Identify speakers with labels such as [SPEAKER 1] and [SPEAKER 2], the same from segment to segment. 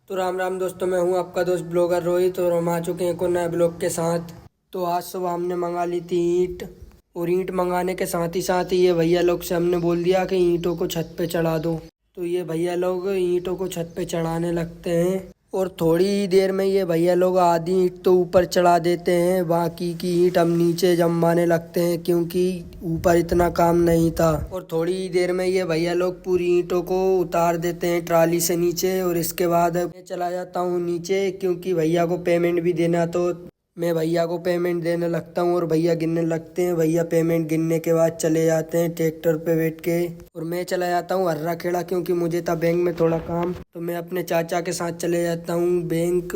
[SPEAKER 1] तो राम राम दोस्तों, मैं हूं आपका दोस्त ब्लॉगर रोहित और हम आ चुके हैं एक और नए ब्लॉग के साथ। तो आज सुबह हमने मंगा ली थी ईंट, और ईंट मंगाने के साथ ही ये भैया लोग से हमने बोल दिया कि ईंटों को छत पे चढ़ा दो। तो ये भैया लोग ईंटों को छत पे चढ़ाने लगते हैं और थोड़ी ही देर में ये भैया लोग आधी ईंट तो ऊपर चढ़ा देते हैं, बाकी की ईंट हम नीचे जमाने लगते हैं क्योंकि ऊपर इतना काम नहीं था। और थोड़ी ही देर में ये भैया लोग पूरी ईंटों को उतार देते हैं ट्राली से नीचे, और इसके बाद मैं चला जाता हूँ नीचे क्योंकि भैया को पेमेंट भी देना। तो मैं भैया को पेमेंट देने लगता हूँ और भैया गिनने लगते हैं। भैया पेमेंट गिनने के बाद चले जाते हैं ट्रैक्टर पे बैठ के, और मैं चला जाता हूँ हर्रा खेड़ा क्योंकि मुझे था बैंक में थोड़ा काम। तो मैं अपने चाचा के साथ चले जाता हूँ बैंक,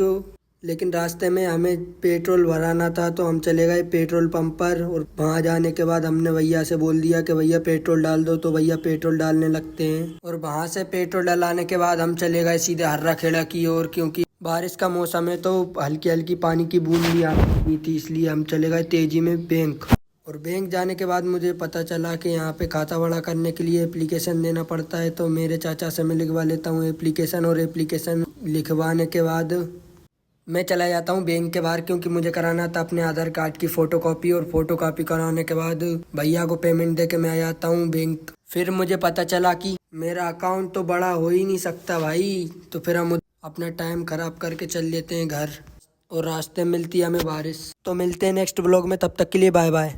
[SPEAKER 1] लेकिन रास्ते में हमें पेट्रोल भराना था तो हम चले गए पेट्रोल पंप पर। और वहाँ जाने के बाद हमने भैया से बोल दिया कि भैया पेट्रोल डाल दो, तो भैया पेट्रोल डालने लगते हैं। और वहाँ से पेट्रोल डलाने के बाद हम चले गए सीधे हर्रा खेड़ा की ओर, क्योंकि बारिश का मौसम है तो हल्की हल्की पानी की बूंद भी आ रही थी, इसलिए हम चले गए तेजी में बैंक। और बैंक जाने के बाद मुझे पता चला कि यहाँ पे खाता बड़ा करने के लिए एप्लीकेशन देना पड़ता है। तो मेरे चाचा से मैं लिखवा लेता हूँ एप्लीकेशन, और एप्लीकेशन लिखवाने के बाद मैं चला जाता हूँ बैंक के बाहर क्योंकि मुझे कराना था अपने आधार कार्ड की फोटोकॉपी। और फोटोकॉपी कराने के बाद भैया को पेमेंट दे के मैं आ जाता हूँ बैंक। फिर मुझे पता चला कि मेरा अकाउंट तो बड़ा हो ही नहीं सकता भाई। तो फिर हम अपना टाइम खराब करके चल लेते हैं घर, और रास्ते में मिलती है हमें बारिश। तो मिलते हैं नेक्स्ट ब्लॉग में, तब तक के लिए बाय बाय।